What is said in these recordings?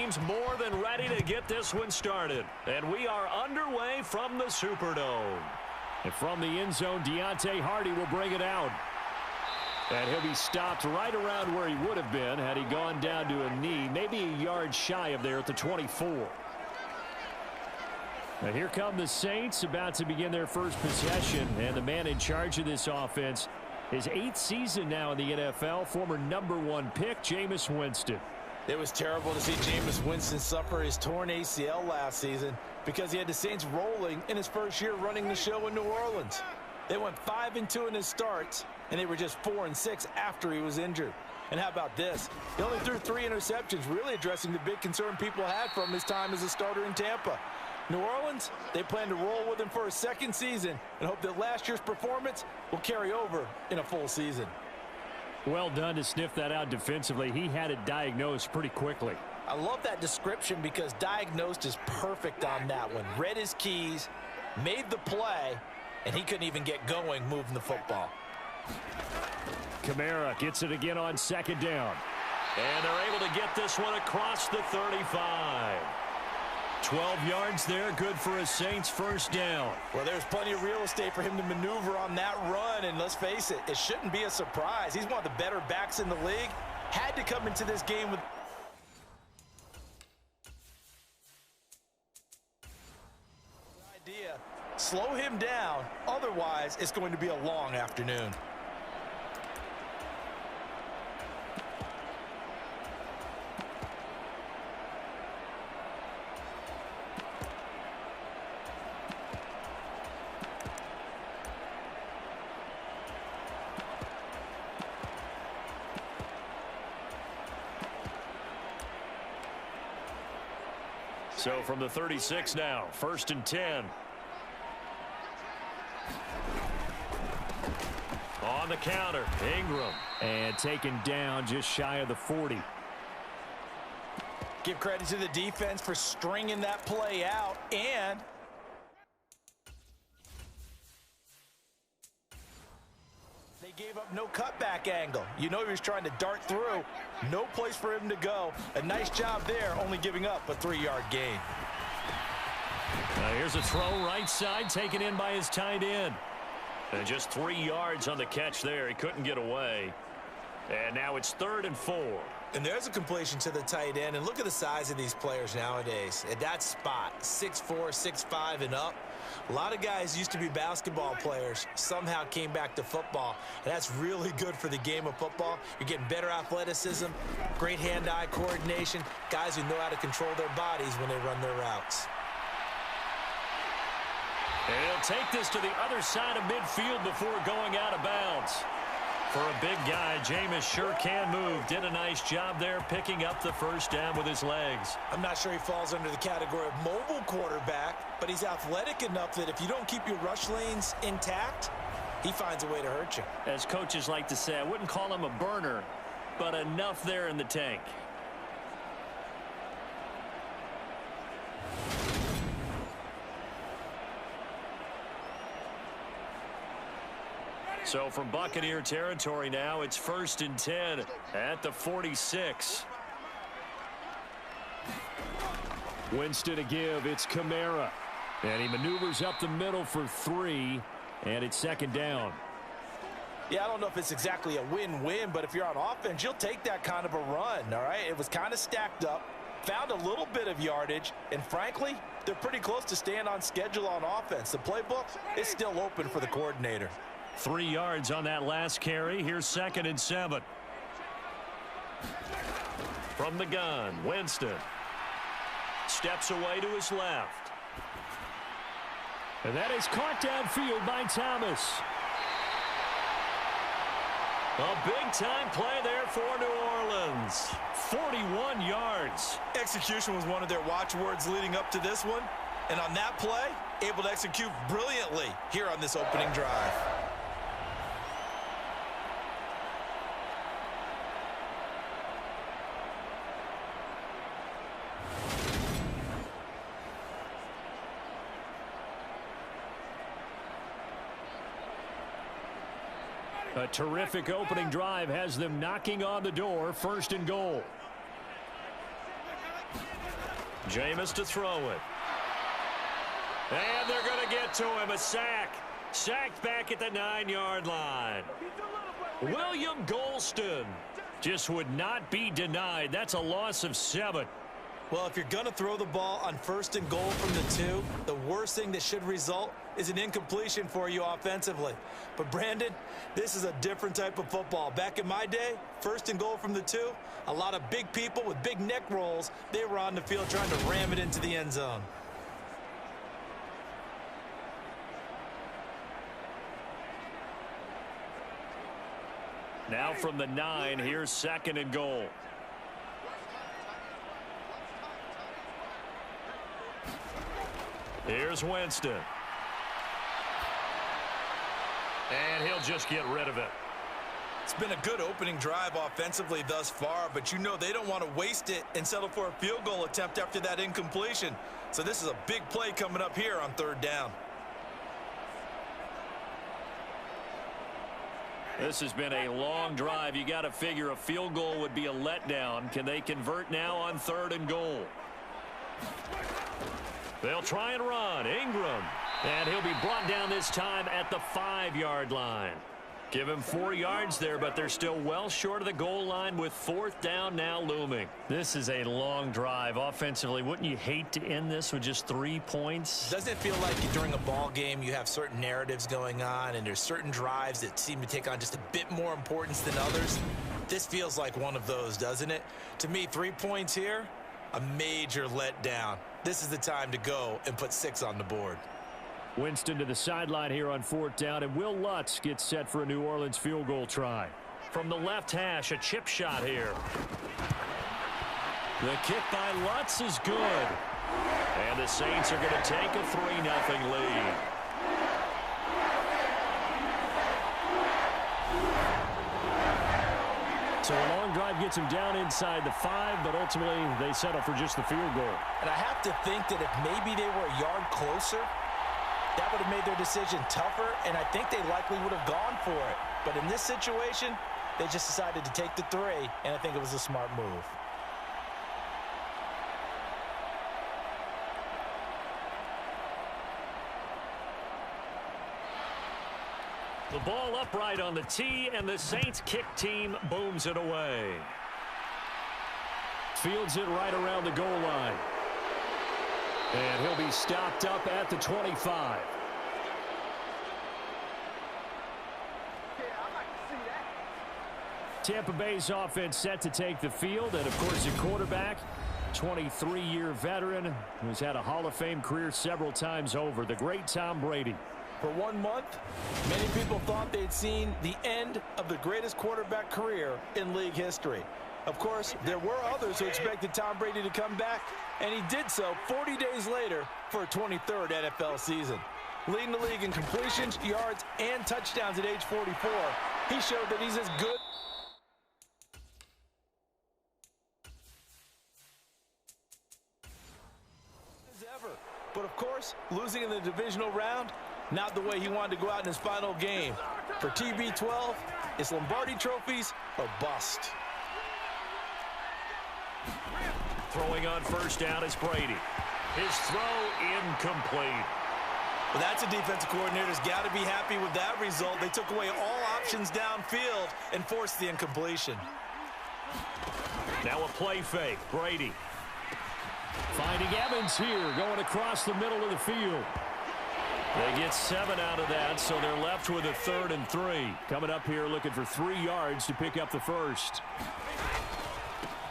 teams more than ready to get this one started. And we are underway from the Superdome. And from the end zone, Deontay Hardy will bring it out. And he'll be stopped right around where he would have been had he gone down to a knee, maybe a yard shy of there at the 24. Now here come the Saints, about to begin their first possession. And the man in charge of this offense, his 8th season now in the NFL, former #1 pick, Jameis Winston. It was terrible to see Jameis Winston suffer his torn ACL last season because he had the Saints rolling in his first year running the show in New Orleans. They went 5-2 in his starts, and they were just 4-6 after he was injured. And how about this? He only threw 3 interceptions, really addressing the big concern people had from his time as a starter in Tampa. New Orleans, they plan to roll with him for a second season and hope that last year's performance will carry over in a full season. Well done to sniff that out defensively. He had it diagnosed pretty quickly. I love that description because diagnosed is perfect on that one. Read his keys, made the play, and he couldn't even get going moving the football. Kamara gets it again on 2nd down. And they're able to get this one across the 35. 12 yards there, good for a Saints first down. Well, there's plenty of real estate for him to maneuver on that run, and let's face it, it shouldn't be a surprise. He's one of the better backs in the league. Had to come into this game with idea. Slow him down, otherwise it's going to be a long afternoon. So from the 36 now, 1st and 10. On the counter, Ingram. And taken down just shy of the 40. Give credit to the defense for stringing that play out, and they gave up no cutback angle. You know he was trying to dart through. No place for him to go. A nice job there, only giving up a 3-yard gain. Now here's a throw right side, taken in by his tight end. And just 3 yards on the catch there. He couldn't get away. And now it's 3rd and 4. And there's a completion to the tight end. And look at the size of these players nowadays. At that spot, 6'4", 6'5", and up. A lot of guys used to be basketball players, somehow came back to football. And that's really good for the game of football. You're getting better athleticism, great hand-eye coordination, guys who know how to control their bodies when they run their routes. And he'll take this to the other side of midfield before going out of bounds. For a big guy, Jameis sure can move. Did a nice job there picking up the first down with his legs. I'm not sure he falls under the category of mobile quarterback, but he's athletic enough that if you don't keep your rush lanes intact, he finds a way to hurt you. As coaches like to say, I wouldn't call him a burner, but enough there in the tank. So from Buccaneer territory now, it's 1st and 10 at the 46. Winston to give. It's Kamara. And he maneuvers up the middle for 3. And it's 2nd down. Yeah, I don't know if it's exactly a win-win, but if you're on offense, you'll take that kind of a run, all right? It was kind of stacked up, found a little bit of yardage, and frankly, they're pretty close to staying on schedule on offense. The playbook is still open for the coordinator. 3 yards on that last carry. Here's 2nd and 7. From the gun, Winston. Steps away to his left. And that is caught downfield by Thomas. A big-time play there for New Orleans. 41 yards. Execution was one of their watchwords leading up to this one. And on that play, able to execute brilliantly here on this opening drive. A terrific opening drive has them knocking on the door. 1st and goal. Jameis to throw it. And they're going to get to him. A sack. Sacked back at the 9-yard line. William Golston just would not be denied. That's a loss of 7. Well, if you're going to throw the ball on 1st and goal from the 2, the worst thing that should result is an incompletion for you offensively. But, Brandon, this is a different type of football. Back in my day, 1st and goal from the 2, a lot of big people with big neck rolls, they were on the field trying to ram it into the end zone. Now from the 9, here's 2nd and goal. Here's Winston. And he'll just get rid of it. It's been a good opening drive offensively thus far, but you know they don't want to waste it and settle for a field goal attempt after that incompletion. So this is a big play coming up here on 3rd down. This has been a long drive. You got to figure a field goal would be a letdown. Can they convert now on 3rd and goal? They'll try and run. Ingram. And he'll be brought down this time at the 5-yard line. Give him 4 yards there, but they're still well short of the goal line with 4th down now looming. This is a long drive offensively. Wouldn't you hate to end this with just 3 points? Doesn't it feel like during a ball game you have certain narratives going on and there's certain drives that seem to take on just a bit more importance than others? This feels like one of those, doesn't it? To me, 3 points here, a major letdown. This is the time to go and put 6 on the board. Winston to the sideline here on 4th down, and Will Lutz gets set for a New Orleans field goal try. From the left hash, a chip shot here. The kick by Lutz is good. And the Saints are going to take a 3-0 lead. So a long drive gets him down inside the 5, but ultimately they settle for just the field goal. And I have to think that if maybe they were a yard closer, that would have made their decision tougher, and I think they likely would have gone for it. But in this situation, they just decided to take the 3, and I think it was a smart move. The ball upright on the tee, and the Saints kick team booms it away. Fields it right around the goal line. And he'll be stopped up at the 25. Tampa Bay's offense set to take the field, and of course, a quarterback, 23-year veteran who's had a Hall of Fame career several times over, the great Tom Brady. For 1 month, many people thought they'd seen the end of the greatest quarterback career in league history. Of course, there were others who expected Tom Brady to come back, and he did so 40 days later for a 23rd NFL season. Leading the league in completions, yards, and touchdowns at age 44, he showed that he's as good as ever. But of course, losing in the divisional round, not the way he wanted to go out in his final game. For TB12, it's Lombardi trophies or bust. Throwing on 1st down is Brady. His throw incomplete. Well, that's a defensive coordinator's got to be happy with that result. They took away all options downfield and forced the incompletion. Now a play fake. Brady. Finding Evans here, going across the middle of the field. They get 7 out of that, so they're left with a 3rd and 3. Coming up here looking for 3 yards to pick up the first.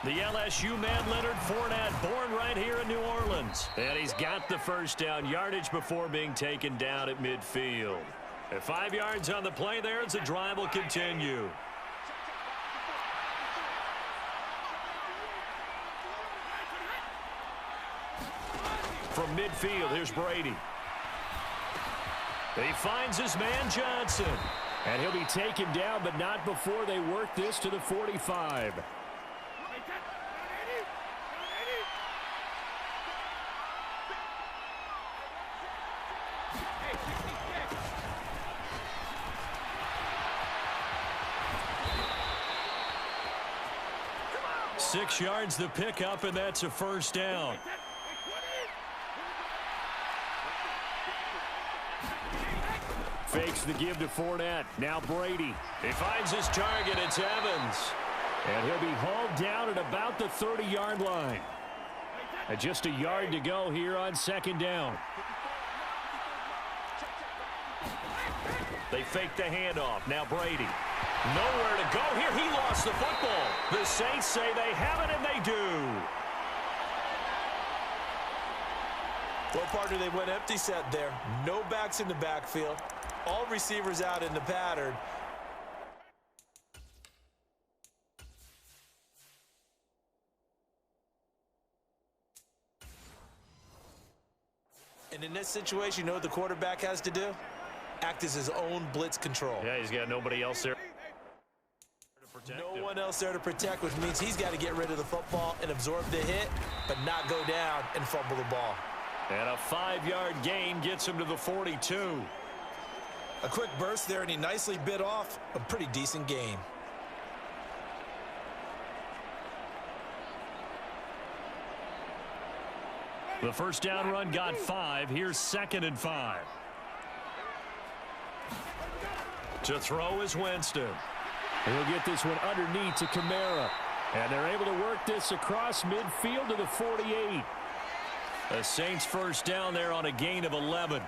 The LSU man, Leonard Fournette, born right here in New Orleans. And he's got the 1st down yardage before being taken down at midfield. At 5 yards on the play there as the drive will continue. From midfield, here's Brady. He finds his man Johnson. And he'll be taken down, but not before they work this to the 45. Six yards the pickup, and that's a 1st down. fakes the give to Fournette. Now Brady. He finds his target. It's Evans. And he'll be hauled down at about the 30-yard line. And just a yard to go here on second down. They fake the handoff. Now Brady. Nowhere to go here. He lost the football. The Saints say they have it, and they do. Well, partner, they went empty set there. No backs in the backfield. All receivers out in the pattern. And in this situation, you know what the quarterback has to do? Act as his own blitz control. Yeah, he's got nobody else there. No one else there to protect, which means he's got to get rid of the football and absorb the hit, but not go down and fumble the ball. And a 5-yard gain gets him to the 42. A quick burst there, and he nicely bit off a pretty decent gain. The first down run got 5. Here's 2nd and 5. To throw is Winston. He'll get this one underneath to Kamara. And they're able to work this across midfield to the 48. The Saints first down there on a gain of 11.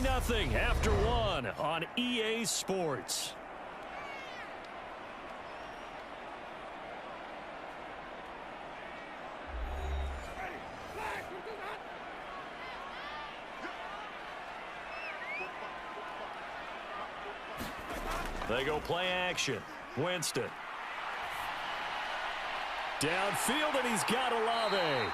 Nothing after 1 on EA Sports. They go play action. Winston. Downfield, and he's got Olave.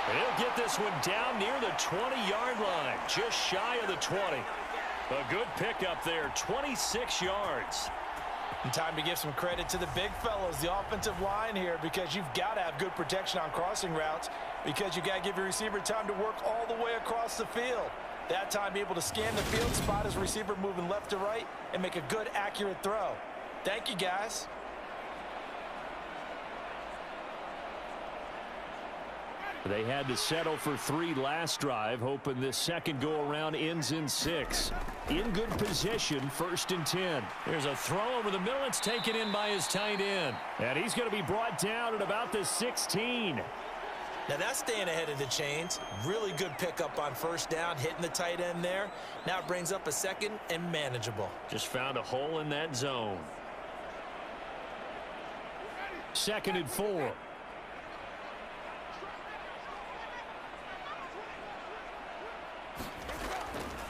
He'll get this one down near the 20-yard line, just shy of the 20. A good pickup there, 26 yards. And time to give some credit to the big fellows, the offensive line here, because you've got to have good protection on crossing routes, because you've got to give your receiver time to work all the way across the field. That time, be able to scan the field, spot his receiver moving left to right, and make a good, accurate throw. Thank you, guys. They had to settle for 3 last drive, hoping this second go-around ends in 6. In good position, 1st and 10. There's a throw over the middle. It's taken in by his tight end. And he's going to be brought down at about the 16. Now that's staying ahead of the chains. Really good pickup on first down, hitting the tight end there. Now it brings up a 2nd and manageable. Just found a hole in that zone. 2nd and 4.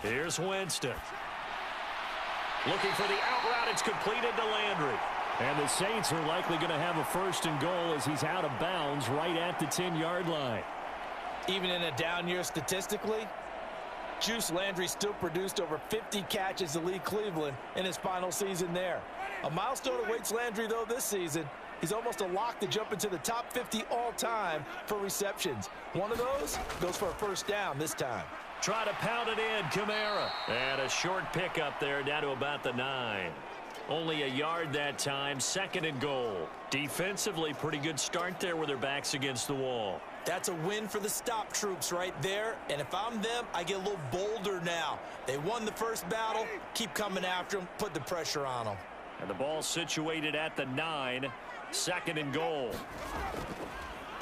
Here's Winston. Looking for the out route. It's completed to Landry. And the Saints are likely going to have a 1st and goal as he's out of bounds right at the 10-yard line. Even in a down year statistically, Juice Landry still produced over 50 catches to lead Cleveland in his final season there. A milestone awaits Landry, though, this season. He's almost a lock to jump into the top 50 all-time for receptions. One of those goes for a 1st down this time. Try to pound it in, Kamara. And a short pickup there down to about the 9. Only a yard that time, 2nd and goal. Defensively, pretty good start there with their backs against the wall. That's a win for the stop troops right there. And if I'm them, I get a little bolder now. They won the first battle. Keep coming after them. Put the pressure on them. And the ball situated at the 9. 2nd and goal.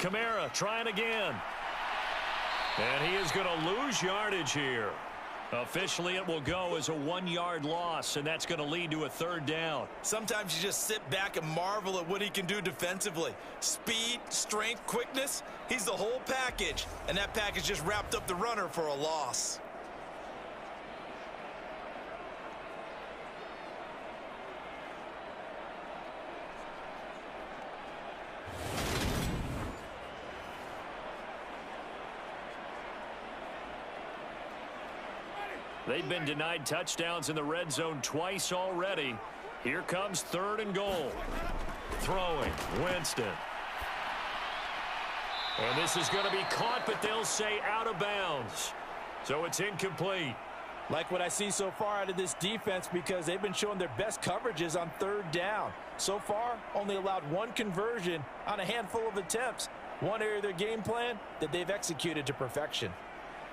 Kamara trying again. And he is going to lose yardage here. Officially, it will go as a 1-yard loss, and that's going to lead to a 3rd down. Sometimes you just sit back and marvel at what he can do defensively. Speed, strength, quickness, he's the whole package. And that package just wrapped up the runner for a loss. They've been denied touchdowns in the red zone twice already. Here comes 3rd and goal. Throwing, Winston. And this is going to be caught, but they'll say out of bounds. So it's incomplete. Like what I see so far out of this defense because they've been showing their best coverages on third down. So far, only allowed one conversion on a handful of attempts. One area of their game plan that they've executed to perfection.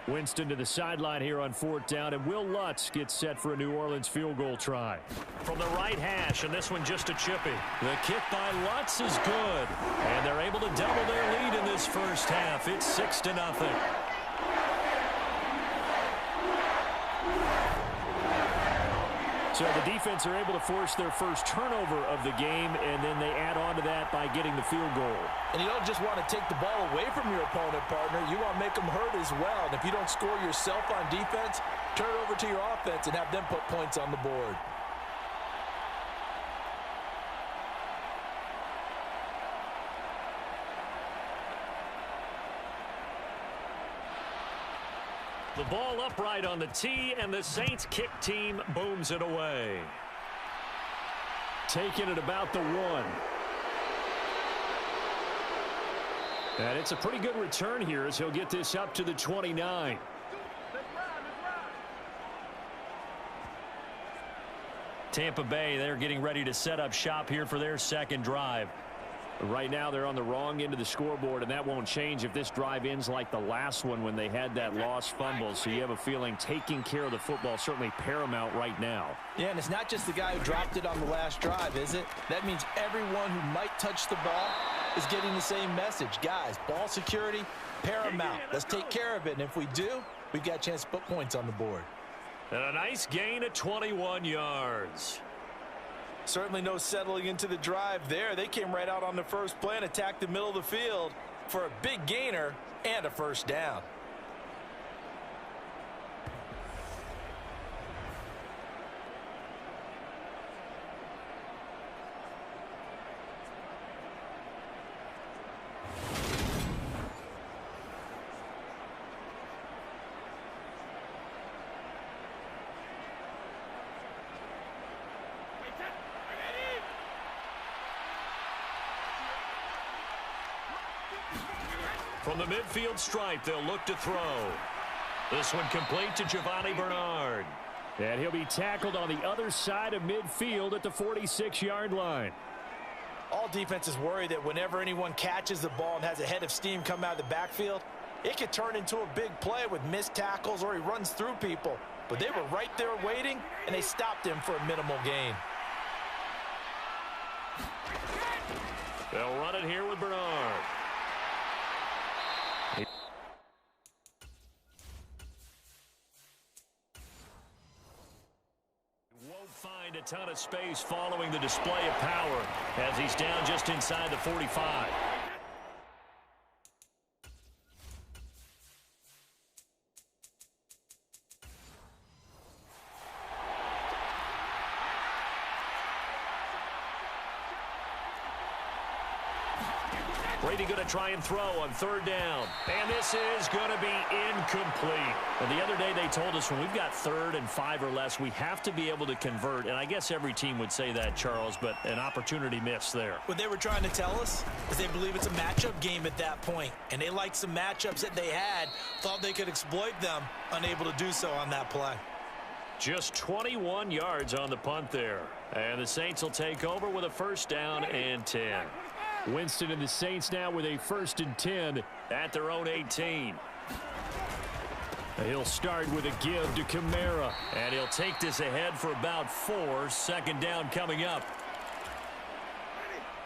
Winston to the sideline here on fourth down, and Will Lutz gets set for a New Orleans field goal try. From the right hash, and this one just a chippy. The kick by Lutz is good. And they're able to double their lead in this first half. It's 6-0. So the defense are able to force their first turnover of the game, and then they add on to that by getting the field goal. And you don't just want to take the ball away from your opponent, partner. You want to make them hurt as well. And if you don't score yourself on defense, turn it over to your offense and have them put points on the board. The ball upright on the tee, and the Saints kick team booms it away. Taking it about the 1. And it's a pretty good return here as he'll get this up to the 29. Tampa Bay, they're getting ready to set up shop here for their second drive. Right now they're on the wrong end of the scoreboard, and that won't change if this drive ends like the last one when they had that lost fumble. So you have a feeling taking care of the football certainly paramount right now. Yeah, and it's not just the guy who dropped it on the last drive, is it? That means everyone who might touch the ball is getting the same message. Guys, ball security, paramount. Let's take care of it, and if we do, we've got a chance to put points on the board. And a nice gain of 21 yards. Certainly no settling into the drive there. They came right out on the first play and attacked the middle of the field for a big gainer and a first down. From the midfield stripe, they'll look to throw. This one complete to Giovanni Bernard. And he'll be tackled on the other side of midfield at the 46-yard line. All defenses worry that whenever anyone catches the ball and has a head of steam come out of the backfield, it could turn into a big play with missed tackles or he runs through people. But they were right there waiting, and they stopped him for a minimal gain. They'll run it here with Bernard. Find a ton of space following the display of power as he's down just inside the 45. Brady going to try and throw on third down. And this is going to be incomplete. And the other day they told us when we've got 3rd and 5 or less, we have to be able to convert. And I guess every team would say that, Charles, but an opportunity missed there. What they were trying to tell us is they believe it's a matchup game at that point. And they liked some matchups that they had, thought they could exploit them, unable to do so on that play. Just 21 yards on the punt there. And the Saints will take over with a first down and 10. Winston and the Saints now with a 1st and 10 at their own 18. He'll start with a give to Kamara. And he'll take this ahead for about 4. Second down coming up.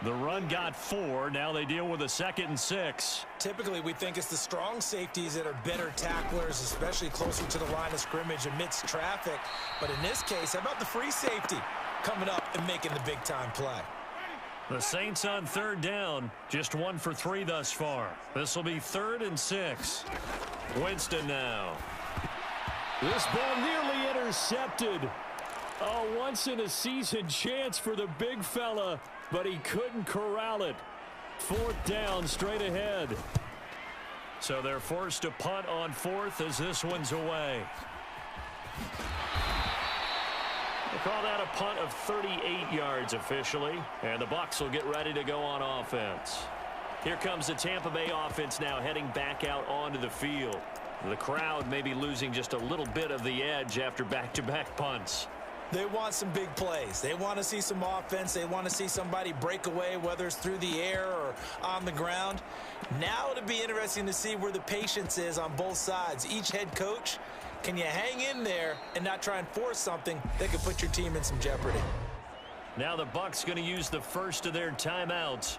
The run got 4. Now they deal with a 2nd and 6. Typically, we think it's the strong safeties that are better tacklers, especially closer to the line of scrimmage amidst traffic. But in this case, how about the free safety coming up and making the big-time play? The Saints on 3rd down, just 1 for 3 thus far. This will be 3rd and 6. Winston now. This ball nearly intercepted. A once-in-a-season chance for the big fella, but he couldn't corral it. 4th down, straight ahead. So they're forced to punt on 4th as this one's away. They call that a punt of 38 yards officially, and the Bucs will get ready to go on offense. Here comes the Tampa Bay offense now heading back out onto the field. The crowd may be losing just a little bit of the edge after back-to-back punts. They want some big plays. They want to see some offense. They want to see somebody break away, whether it's through the air or on the ground. Now it'll be interesting to see where the patience is on both sides. Each head coach, can you hang in there and not try and force something that could put your team in some jeopardy? Now the Bucs going to use the first of their timeouts.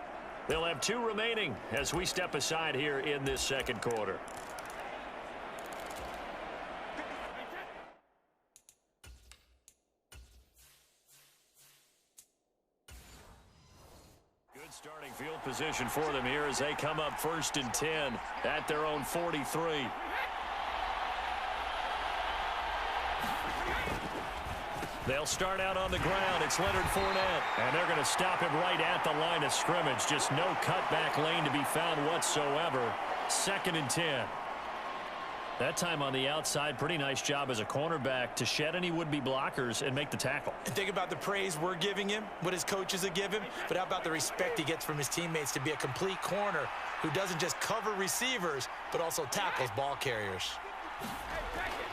They'll have 2 remaining as we step aside here in this second quarter. Starting field position for them here as they come up 1st and 10 at their own 43. They'll start out on the ground. It's Leonard Fournette. And they're going to stop him right at the line of scrimmage. Just no cutback lane to be found whatsoever. 2nd and 10. That time on the outside, pretty nice job as a cornerback to shed any would-be blockers and make the tackle. And think about the praise we're giving him, what his coaches have given him, but how about the respect he gets from his teammates to be a complete corner who doesn't just cover receivers, but also tackles ball carriers.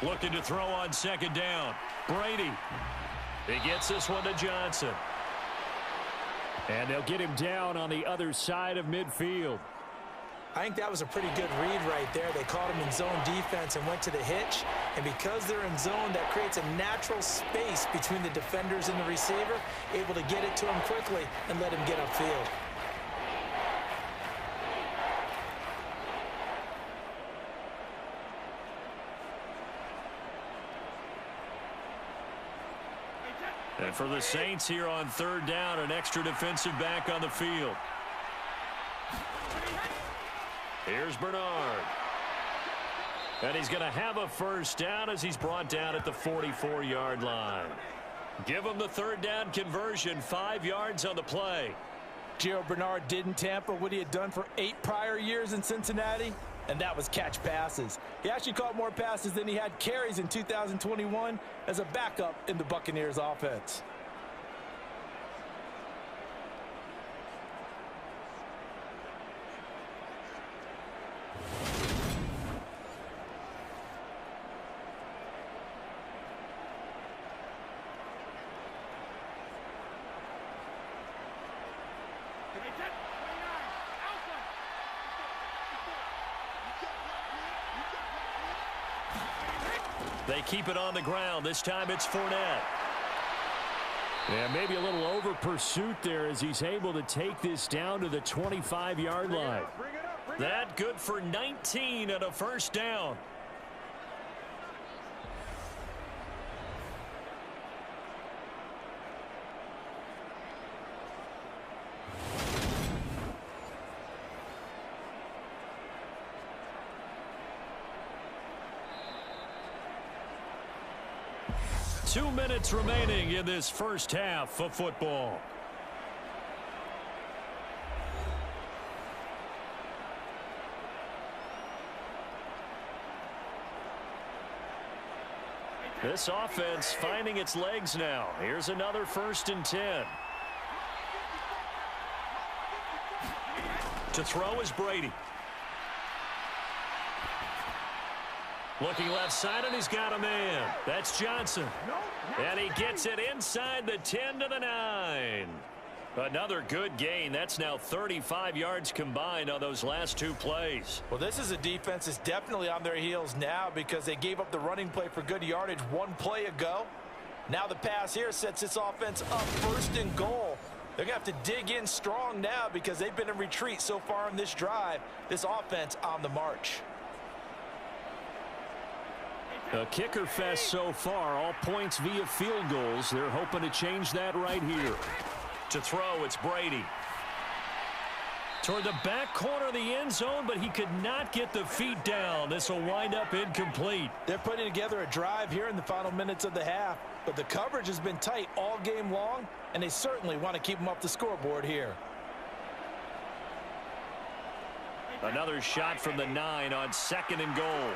Looking to throw on 2nd down. Brady. He gets this one to Johnson. And they'll get him down on the other side of midfield. I think that was a pretty good read right there. They caught him in zone defense and went to the hitch. And because they're in zone, that creates a natural space between the defenders and the receiver, able to get it to him quickly and let him get upfield. And for the Saints here on 3rd down, an extra defensive back on the field. Here's Bernard. And he's going to have a 1st down as he's brought down at the 44-yard line. Give him the 3rd down conversion, 5 yards on the play. Gio Bernard didn't tamper what he had done for 8 prior years in Cincinnati, and that was catch passes. He actually caught more passes than he had carries in 2021 as a backup in the Buccaneers offense. They keep it on the ground. This time it's Fournette. And maybe a little over pursuit there as he's able to take this down to the 25-yard line. That good for 19 and a 1st down. Two minutes remaining in this first half of football. This offense finding its legs now. Here's another 1st and 10. To throw is Brady. Looking left side, and he's got a man. That's Johnson. And he gets it inside the 10 to the 9. Another good gain. That's now 35 yards combined on those last 2 plays. Well, this is a defense that's definitely on their heels now because they gave up the running play for good yardage 1 play ago. Now the pass here sets this offense up 1st and goal. They're going to have to dig in strong now because they've been in retreat so far in this drive. This offense on the march. A kicker fest so far, all points via field goals. They're hoping to change that right here. To throw, it's Brady. Toward the back corner of the end zone, but he could not get the feet down. This will wind up incomplete. They're putting together a drive here in the final minutes of the half, but the coverage has been tight all game long, and they certainly want to keep them off the scoreboard here. Another shot from the 9 on 2nd and goal.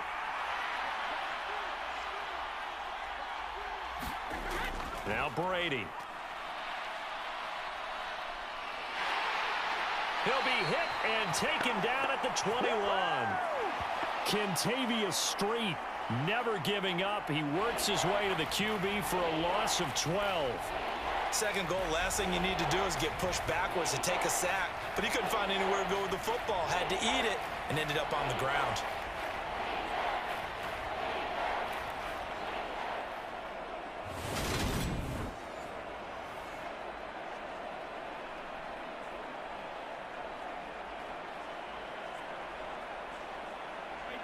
Now Brady. He'll be hit and taken down at the 21. Kentavious Street, never giving up. He works his way to the QB for a loss of 12. Second goal, last thing you need to do is get pushed backwards to take a sack. But he couldn't find anywhere to go with the football. Had to eat it and ended up on the ground.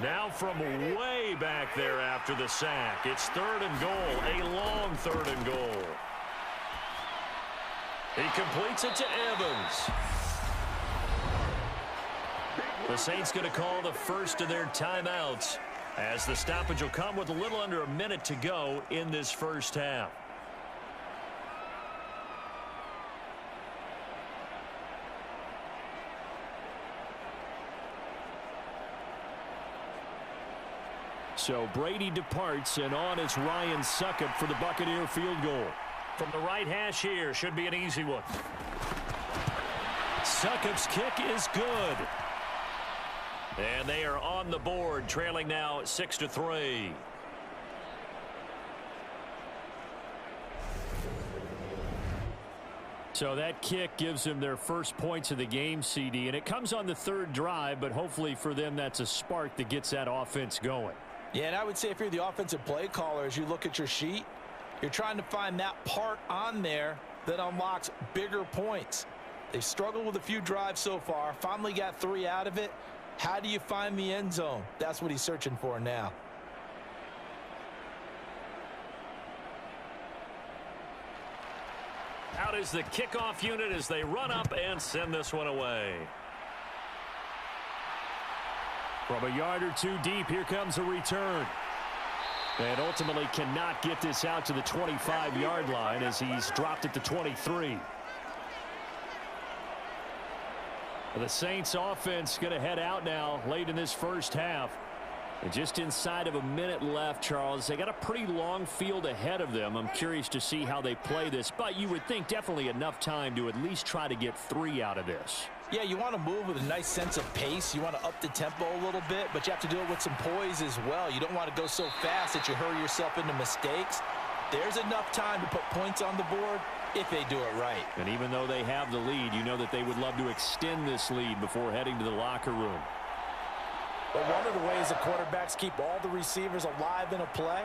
Now from way back there after the sack, it's 3rd and goal, a long 3rd and goal. He completes it to Evans. The Saints going to call the first of their timeouts as the stoppage will come with a little under a minute to go in this first half. So Brady departs, and on is Ryan Succop for the Buccaneer field goal. From the right hash here, should be an easy one. Succop's kick is good. And they are on the board, trailing now 6-3. So that kick gives them their first points of the game, CD, and it comes on the 3rd drive, but hopefully for them that's a spark that gets that offense going. Yeah, and I would say if you're the offensive play caller, as you look at your sheet, you're trying to find that part on there that unlocks bigger points. They've struggled with a few drives so far, finally got 3 out of it. How do you find the end zone? That's what he's searching for now. Out is the kickoff unit as they run up and send this one away. From a yard or two deep, here comes a return. And ultimately cannot get this out to the 25-yard line as he's dropped at the 23. The Saints offense going to head out now late in this first half. And just inside of a minute left, Charles. They got a pretty long field ahead of them. I'm curious to see how they play this. But you would think definitely enough time to at least try to get 3 out of this. Yeah, you want to move with a nice sense of pace. You want to up the tempo a little bit, but you have to do it with some poise as well. You don't want to go so fast that you hurry yourself into mistakes. There's enough time to put points on the board if they do it right. And even though they have the lead, you know that they would love to extend this lead before heading to the locker room. But one of the ways the quarterbacks keep all the receivers alive in a play,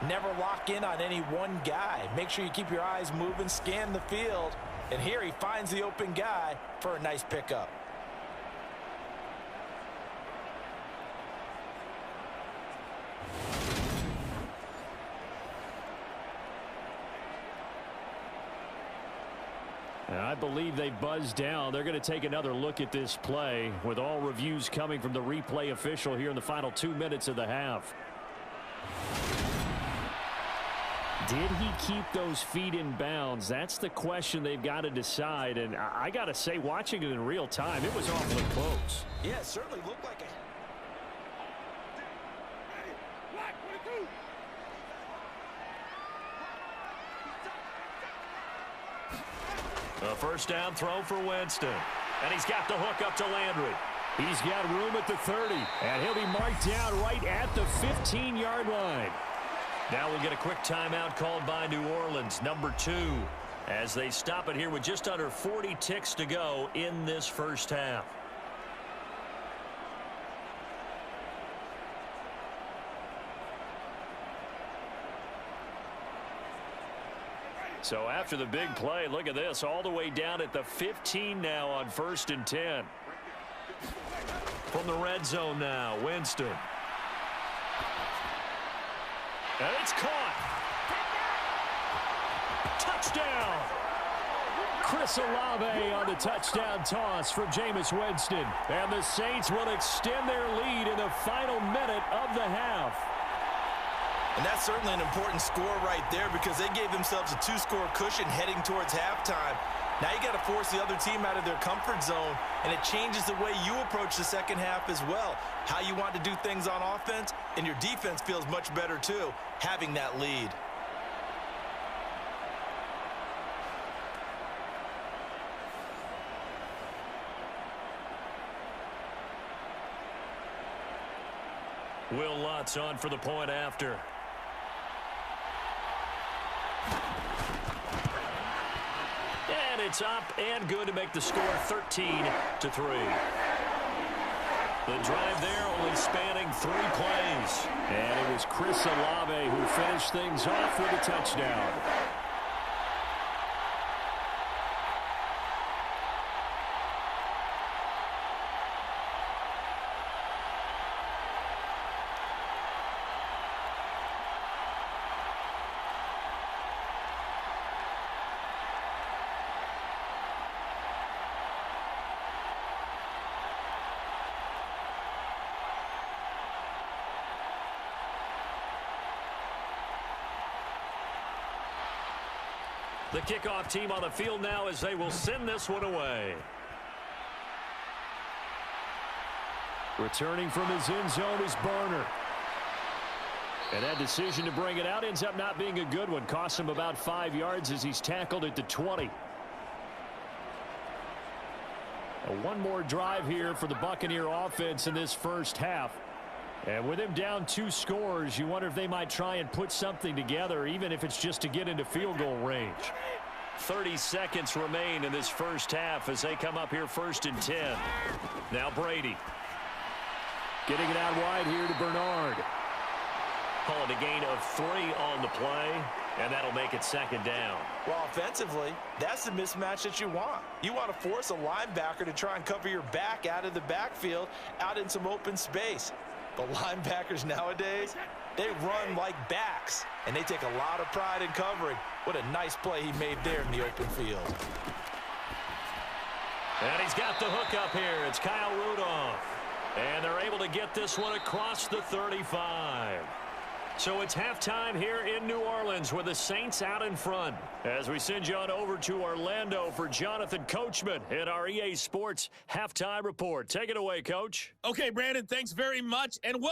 never lock in on any one guy. Make sure you keep your eyes moving, scan the field. And here he finds the open guy for a nice pickup. And I believe they buzzed down. They're going to take another look at this play with all reviews coming from the replay official here in the final 2 minutes of the half. Did he keep those feet in bounds? That's the question they've got to decide. And I got to say, watching it in real time, it was awfully close. Yeah, it certainly looked like it. A first down throw for Winston. And he's got the hook up to Landry. He's got room at the 30. And he'll be marked down right at the 15-yard line. Now we'll get a quick timeout called by New Orleans, number 2, as they stop it here with just under 40 ticks to go in this first half. So after the big play, look at this, all the way down at the 15 now on 1st and 10. From the red zone now, Winston. And it's caught. Touchdown. Chris Olave on the touchdown toss from Jameis Winston. And the Saints will extend their lead in the final minute of the half. And that's certainly an important score right there because they gave themselves a 2-score cushion heading towards halftime. Now you got to force the other team out of their comfort zone, and it changes the way you approach the second half as well. How you want to do things on offense, and your defense feels much better too, having that lead. Will Lutz on for the point after. And it's up and good to make the score 13-3. The drive there only spanning 3 plays. And it was Chris Olave who finished things off with a touchdown. The kickoff team on the field now as they will send this one away. Returning from his end zone is Barner. And that decision to bring it out ends up not being a good one. Costs him about 5 yards as he's tackled at the 20. One more drive here for the Buccaneer offense in this first half. And with him down 2 scores, you wonder if they might try and put something together, even if it's just to get into field goal range. 30 seconds remain in this first half as they come up here 1st and 10. Now Brady. Getting it out wide here to Bernard. Calling a gain of 3 on the play, and that'll make it 2nd down. Well, offensively, that's the mismatch that you want. You want to force a linebacker to try and cover your back out of the backfield, out in some open space. But linebackers nowadays, they run like backs, and they take a lot of pride in covering. What a nice play he made there in the open field. And he's got the hook up here. It's Kyle Rudolph. And they're able to get this one across the 35. So it's halftime here in New Orleans with the Saints out in front. As we send you on over to Orlando for Jonathan Coachman in our EA Sports Halftime Report. Take it away, Coach. Okay, Brandon, thanks very much. And